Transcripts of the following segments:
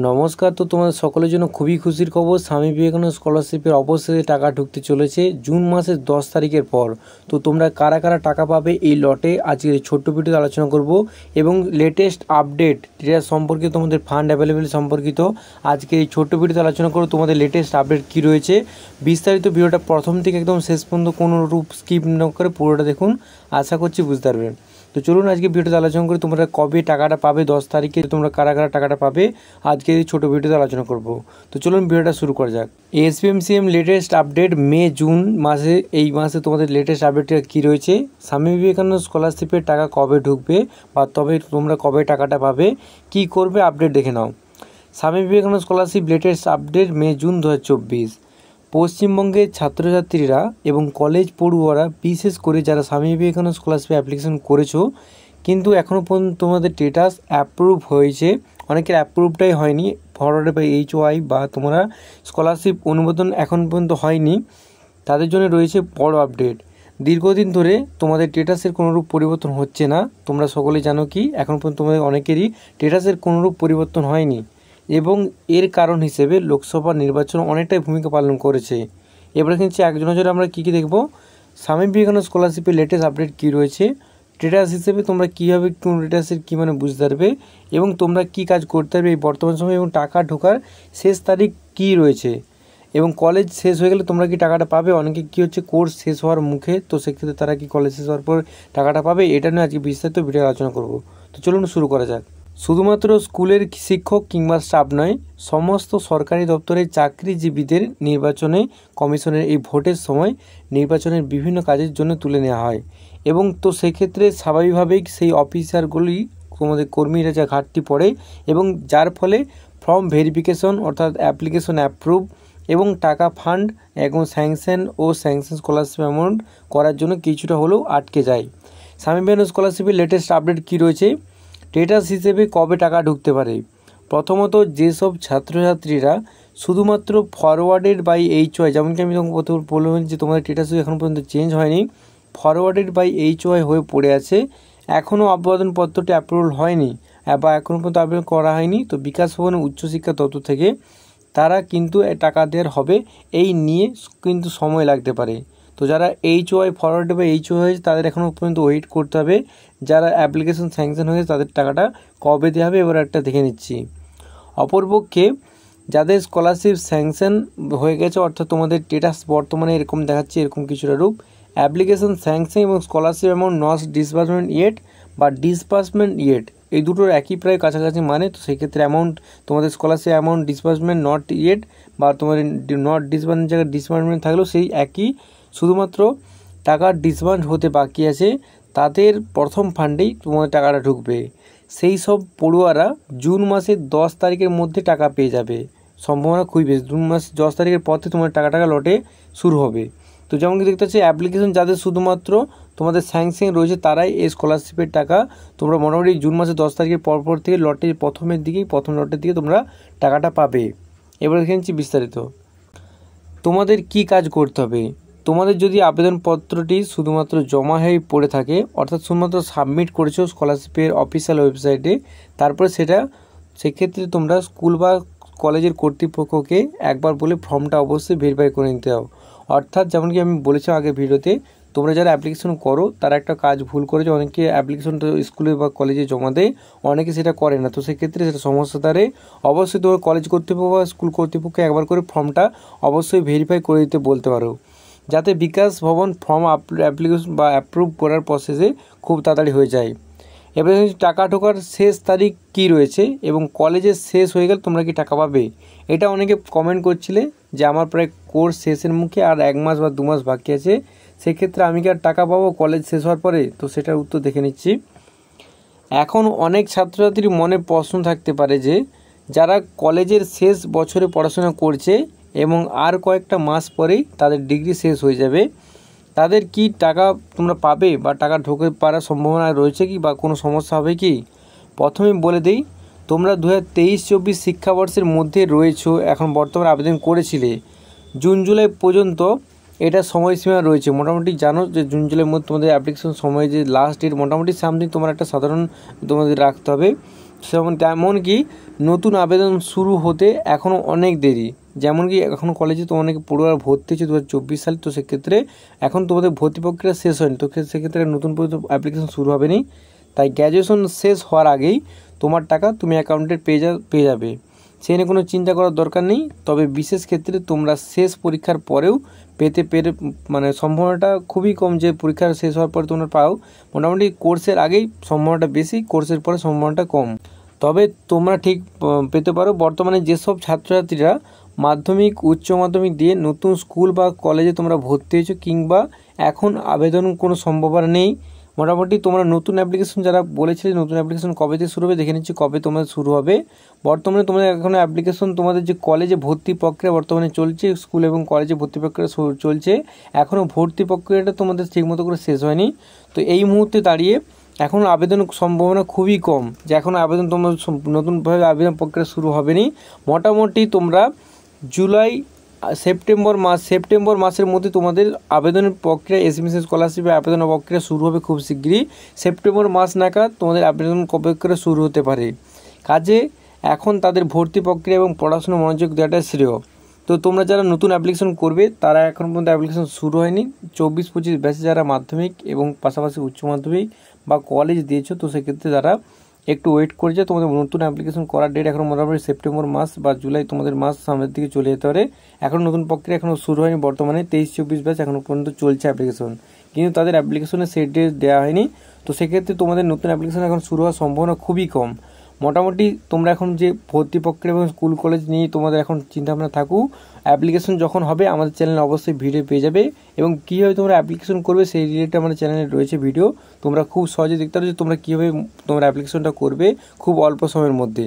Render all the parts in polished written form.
নমস্কার। তো তোমাদের সকলের জন্য খুবই খুশির খবর, স্বামী বিবেকানন্দ স্কলারশিপের অবশেষে টাকা ঢুকতে চলেছে জুন মাসের 10 তারিখের পর। তো তোমরা কারা কারা টাকা পাবে এই লটে আজকে ছোট্ট ভিডিওতে আলোচনা করব এবং লেটেস্ট আপডেট যেটা সম্পর্কিত তোমাদের ফান্ড অ্যাভেলেবেল সম্পর্কিত আজকে এই ছোট্ট ভিডিওতে আলোচনা করব। তোমাদের লেটেস্ট আপডেট কী রয়েছে বিস্তারিত ভিডিওটা প্রথম থেকে একদম শেষ পর্যন্ত কোনো রূপ স্কিপ না করে পুরোটা দেখুন, আশা করছি বুঝতে পারবেন। তো চলুন আজকে ভিডিওতে আলোচনা করি তোমরা কবে টাকাটা পাবে, 10 তারিখে তোমরা কারা কারা টাকাটা পাবে আজকে এই ছোটো ভিডিওতে আলোচনা করব। তো চলুন ভিডিওটা শুরু করা যাক। এসপিএমসিএম লেটেস্ট আপডেট মে জুন মাসে, এই মাসে তোমাদের লেটেস্ট আপডেটটা কী রয়েছে, স্বামী বিবেকানন্দ স্কলারশিপের টাকা কবে ঢুকবে বা তবে তোমরা কবে টাকাটা পাবে, কি করবে আপডেট দেখে নাও। Swami Vivekananda scholarship latest update May June 2024। পশ্চিমবঙ্গের ছাত্রছাত্রীরা এবং কলেজ পড়ুয়ারা, বিশেষ করে যারা স্বামী বিবেকানন্দ স্কলারশিপে অ্যাপ্লিকেশন করেছো কিন্তু এখনও পর্যন্ত তোমাদের স্টেটাস অ্যাপ্রুভ হয়েছে, অনেকের অ্যাপ্রুভটাই হয়নি, ফরওয়ার্ড বাই HOI বা তোমরা স্কলারশিপ অনুমোদন এখন পর্যন্ত হয়নি, তাদের জন্য রয়েছে বড় আপডেট। দীর্ঘদিন ধরে তোমাদের স্টেটাসের কোনোরূপ পরিবর্তন হচ্ছে না, তোমরা সকলেই জানো কি এখন পর্যন্ত তোমাদের অনেকেরই স্টেটাসের কোনোরূপ পরিবর্তন হয়নি এবং এর কারণ হিসেবে লোকসভা নির্বাচন অনেকটাই ভূমিকা পালন করেছে। এবারে কিন্তু এক নজরে আমরা কী কী দেখব, স্বামী বিবেকানন্দ স্কলারশিপের লেটেস্ট আপডেট কী রয়েছে, স্টেটাস হিসেবে তোমরা কীভাবে কোন স্টেটাসের কী বুঝতে পারবে এবং তোমরা কী কাজ করতে পারবে এই বর্তমান সময়, এবং টাকা ঢোকার শেষ তারিখ কী রয়েছে এবং কলেজ শেষ হয়ে গেলে তোমরা কি টাকাটা পাবে। অনেকে কী হচ্ছে কোর্স শেষ হওয়ার মুখে, তো সেক্ষেত্রে তারা কি কলেজ শেষ হওয়ার পর টাকাটা পাবে, এটা নিয়ে আজকে বিস্তারিত ভিডিও আলোচনা করব। তো চলুন শুরু করা যাক। শুধুমাত্র স্কুলের শিক্ষক কিংবা স্টাফ নয়, সমস্ত সরকারি দপ্তরের চাকরিজীবীদের নির্বাচনে কমিশনের এই ভোটের সময় নির্বাচনের বিভিন্ন কাজের জন্য তুলে নেওয়া হয় এবং তো সেক্ষেত্রে স্বাভাবিকভাবেই সেই অফিসারগুলি তোমাদের কর্মীরা যা ঘাটতি পড়ে এবং যার ফলে ফর্ম ভেরিফিকেশন অর্থাৎ অ্যাপ্লিকেশন অ্যাপ্রুভ এবং টাকা ফান্ড এবং স্যাংশন স্কলারশিপ অ্যামাউন্ট করার জন্য কিছুটা হলেও আটকে যায়। স্বামী বিবেকানন্দ স্কলারশিপের লেটেস্ট আপডেট কী রয়েছে, স্টেটাস হিসেবে কবে টাকা ঢুকতে পারে। প্রথমত যেসব ছাত্রছাত্রীরা শুধুমাত্র ফরওয়ার্ডেড বাই HOI, যেমনকি আমি তোমাকে বললাম যে তোমাদের স্টেটাস এখন পর্যন্ত চেঞ্জ হয়নি, ফরওয়ার্ডেড বাই HOI হয়ে পড়ে আছে, এখনও আবেদনপত্রটি অ্যাপ্রুভাল হয়নি বা এখনও পর্যন্ত আবেদন করা হয়নি, তো বিকাশ ভবনের উচ্চশিক্ষা দপ্তর থেকে তারা কিন্তু টাকা দেওয়ার হবে, এই নিয়ে কিন্তু সময় লাগতে পারে। তো যারা HOI ফরওয়ার্ড বা HOI হয়েছে তাদের এখনও পর্যন্ত ওয়েট করতে হবে, যারা অ্যাপ্লিকেশন স্যাংশন হয়েছে তাদের টাকাটা কবে দেওয়া হবে এবার একটা দেখে নিচ্ছি। অপরপক্ষে যাদের স্কলারশিপ স্যাংশন হয়ে গেছে অর্থাৎ তোমাদের স্টেটাস বর্তমানে এরকম দেখাচ্ছে, এরকম কিছুটা রূপ, অ্যাপ্লিকেশন স্যাংশন এবং scholarship amount not disbursement yet বা ডিসবার্সমেন্ট ইয়েট, এই দুটোর একই প্রায় কাছাকাছি মানে, তো সেক্ষেত্রে অ্যামাউন্ট তোমাদের scholarship amount disbursement not yet বা তোমাদের নট ডিসবার্সমেন্ট জায়গায় ডিসবার্সমেন্ট থাকলেও সেই একই, শুধুমাত্র টাকা ডিসবার্স হতে বাকি আছে, তাদের প্রথম ফান্ডেই তোমাদের টাকাটা ঢুকবে। সেই সব পড়ুয়ারা জুন মাসের 10 তারিখের মধ্যে টাকা পেয়ে যাবে, সম্ভাবনা খুবই বেশি। জুন মাস 10 তারিখের পর থেকে তোমার টাকা লটে শুরু হবে। তো যেমন কি দেখতে পাচ্ছি অ্যাপ্লিকেশন যাদের শুধুমাত্র তোমাদের স্যাংশন রয়েছে তারাই এই স্কলারশিপের টাকা তোমরা মোটামুটি জুন মাসের 10 তারিখের পরপর থেকে লটের প্রথম লটের দিকে তোমরা টাকাটা পাবে। এবার দেখে নিচ্ছি বিস্তারিত তোমাদের কি কাজ করতে হবে। তোমাদের যদি আবেদনপত্রটি শুধুমাত্র জমা হয়ে পড়ে থাকে অর্থাৎ শুধুমাত্র সাবমিট করেছো স্কলারশিপের অফিসিয়াল ওয়েবসাইটে, তারপরে সেক্ষেত্রে তোমরা স্কুল বা কলেজের কর্তৃপক্ষকে একবার বলে ফর্মটা অবশ্যই ভেরিফাই করে নিতে হবে। অর্থাৎ যেমন কি আমি বলেছিলাম আগের ভিডিওতে, তোমরা যারা অ্যাপ্লিকেশন করো তারা একটা কাজ ভুল করেছে, অনেকে অ্যাপ্লিকেশনটা স্কুলে বা কলেজে জমা দেয়, অনেকে সেটা করে না, তো সেক্ষেত্রে সেটা সমস্যা দাঁড়ে। অবশ্যই তোমার কলেজ কর্তৃপক্ষ বা স্কুল কর্তৃপক্ষকে একবার করে ফর্মটা অবশ্যই ভেরিফাই করে দিতে বলতে পারো, যাতে বিকাশ ভবন ফর্ম অ্যাপ্লিকেশন বা অ্যাপ্রুভ করার প্রসেসে খুব তাড়াতাড়ি হয়ে যায়। এবারে টাকা ঢোকার শেষ তারিখ কী রয়েছে এবং কলেজের শেষ হয়ে গেলে তোমরা কি টাকা পাবে, এটা অনেকে কমেন্ট করছিলে যে আমার প্রায় কোর্স শেষের মুখে আর 1 মাস বা 2 মাস বাকি আছে, সেক্ষেত্রে আমি কি আর টাকা পাবো কলেজ শেষ হওয়ার পরে, তো সেটার উত্তর দেখে নিচ্ছি। এখন অনেক ছাত্রছাত্রীর মনে প্রশ্ন থাকতে পারে যে যারা কলেজের শেষ বছরে পড়াশোনা করছে এবং আর কয়েকটা মাস পরেই তাদের ডিগ্রি শেষ হয়ে যাবে, তাদের কি টাকা তোমরা পাবে বা টাকা ঢোকে পারার সম্ভাবনা রয়েছে কি বা কোনো সমস্যা হবে কি। প্রথমে বলে দিই, তোমরা 2023-24 শিক্ষাবর্ষের মধ্যে রয়েছো, এখন বর্তমানে আবেদন করেছিলে, জুন জুলাই পর্যন্ত এটা সময়সীমা রয়েছে। মোটামুটি জানো যে জুন জুলাইয়ের মধ্যে তোমাদের অ্যাপ্লিকেশন সময় যে লাস্ট ডেট মোটামুটি সামথিং তোমার একটা সাধারণ তোমাদের রাখতে হবে। তেমন কি নতুন আবেদন শুরু হতে এখনও অনেক দেরি। যেমন কি এখন কলেজে তো অনেকে পড়ুয়ারা ভর্তি হচ্ছে 2024 সালে, তো সেক্ষেত্রে এখন তোমাদের ভর্তি প্রক্রিয়া শেষ হয়নি, তো সেক্ষেত্রে নতুন অ্যাপ্লিকেশন শুরু হবে নি। তাই গ্র্যাজুয়েশন শেষ হওয়ার আগেই তোমার টাকা তুমি অ্যাকাউন্টে পেয়ে যাবে, সে নিয়ে কোনো চিন্তা করার দরকার নেই। তবে বিশেষ ক্ষেত্রে তোমরা শেষ পরীক্ষার পরেও পেতে মানে সম্ভাবনাটা খুবই কম যে পরীক্ষা শেষ হওয়ার পরে তোমরা পাও। মোটামুটি কোর্সের আগেই সম্ভাবনাটা বেশি, কোর্সের পরে সম্ভাবনাটা কম। তবে তোমরা ঠিক পেতে পারো। বর্তমানে যেসব ছাত্রছাত্রীরা মাধ্যমিক উচ্চ মাধ্যমিক দিয়ে নতুন স্কুল বা কলেজে তোমরা ভর্তি হয়েছো কিংবা এখন আবেদন কোনো সম্ভাবনা নেই, মোটামুটি তোমরা নতুন অ্যাপ্লিকেশন যারা বলেছিলে নতুন অ্যাপ্লিকেশন কবে থেকে শুরু হবে দেখে নিচ্ছি কবে তোমাদের শুরু হবে। বর্তমানে তোমাদের এখন অ্যাপ্লিকেশন তোমাদের যে কলেজে ভর্তি প্রক্রিয়া বর্তমানে চলছে, স্কুল এবং কলেজে ভর্তি প্রক্রিয়া চলছে, এখনও ভর্তি প্রক্রিয়াটা তোমাদের ঠিকমতো করে শেষ হয়নি। তো এই মুহূর্তে দাঁড়িয়ে এখন আবেদন সম্ভাবনা খুবই কম যে এখন আবেদন তোমরা নতুনভাবে আবেদন প্রক্রিয়া শুরু হবে নি। মোটামুটি তোমরা সেপ্টেম্বর মাসের মধ্যে তোমাদের আবেদনের প্রক্রিয়া এসএমএস স্কলারশিপের আবেদনের প্রক্রিয়া শুরু হবে খুব শীঘ্রই। সেপ্টেম্বর মাস নাগাদ তোমাদের আবেদন প্রক্রিয়া শুরু হতে পারে। কাজে এখন তাদের ভর্তি প্রক্রিয়া এবং পড়াশোনা মনোযোগ দেওয়াটা শ্রেয়। তো তোমরা যারা নতুন অ্যাপ্লিকেশন করবে তারা এখন পর্যন্ত অ্যাপ্লিকেশন শুরু হয়নি। 24-25 ব্যাচে যারা মাধ্যমিক এবং পাশাপাশি উচ্চ মাধ্যমিক বা কলেজ দিয়েছো, তো সেক্ষেত্রে তারা একটু ওয়েট করছে। তোমাদের নতুন অ্যাপ্লিকেশন করার ডেট এখন মোটামুটি সেপ্টেম্বর মাস বা জুলাই তোমাদের মাস সামনের দিকে চলে যেতে পারে। এখন নতুন প্রক্রিয়া এখনও শুরু হয়নি। বর্তমানে 23-24 ব্যাচ এখনও পর্যন্ত চলছে অ্যাপ্লিকেশন, কিন্তু তাদের অ্যাপ্লিকেশনে সেট ডেট দেওয়া হয়নি। তো সেক্ষেত্রে তোমাদের নতুন অ্যাপ্লিকেশন এখন শুরু হওয়ার সম্ভাবনা খুবই কম। মোটামুটি তোমরা এখন যে ভর্তি প্রক্রিয়া এবং স্কুল কলেজ নিয়ে তোমাদের এখন চিন্তাভাবনা থাকুক, অ্যাপ্লিকেশন যখন হবে আমাদের চ্যানেলে অবশ্যই ভিডিও পেয়ে যাবে এবং কীভাবে তোমরা অ্যাপ্লিকেশন করবে সেই রিলেটেড আমাদের চ্যানেলে রয়েছে ভিডিও। তোমরা খুব সহজে দেখতে পারো যে তোমরা কীভাবে তোমরা অ্যাপ্লিকেশনটা করবে খুব অল্প সময়ের মধ্যে।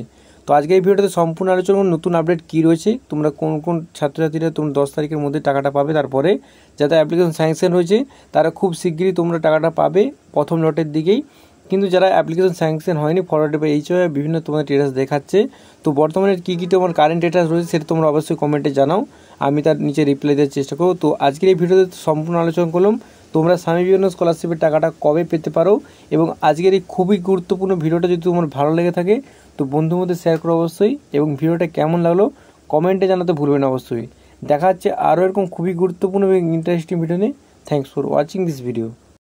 তো আজকে এই ভিডিওটাতে সম্পূর্ণ আলোচনা করুন নতুন আপডেট কী রয়েছে, তোমরা কোন কোন ছাত্রছাত্রীরা তোমরা 10 তারিখের মধ্যে টাকাটা পাবে, তারপরে যাদের অ্যাপ্লিকেশন স্যাংশন হয়েছে তারা খুব শীঘ্রই তোমরা টাকাটা পাবে প্রথম লটের দিকেই। কিন্তু যারা অ্যাপ্লিকেশন স্যাংশন হয়নি ফরওয়ার্ডে বা এইচওয়ে বিভিন্ন তোমাদের স্ট্যাটাস দেখাচ্ছে। তো বর্তমানে কী তোমার কারেন্ট স্ট্যাটাস রয়েছে সেটা তোমরা অবশ্যই কমেন্টে জানাও, আমি তার নিচে রিপ্লাই দেওয়ার চেষ্টা করব। তো আজকের এই ভিডিওতে সম্পূর্ণ আলোচনা করলাম তোমরা স্বামী বিবেকানন্দ স্কলারশিপের টাকাটা কবে পেতে পারো। এবং আজকের এই খুবই গুরুত্বপূর্ণ ভিডিওটা যদি তোমার ভালো লেগে থাকে তো বন্ধুর মধ্যে শেয়ার করো অবশ্যই, এবং ভিডিওটা কেমন লাগলো কমেন্টে জানাতে ভুলবেন অবশ্যই। দেখা হচ্ছে আরও এরকম খুবই গুরুত্বপূর্ণ এবং ইন্টারেস্টিং ভিডিও নিয়ে। Thanks for watching this video.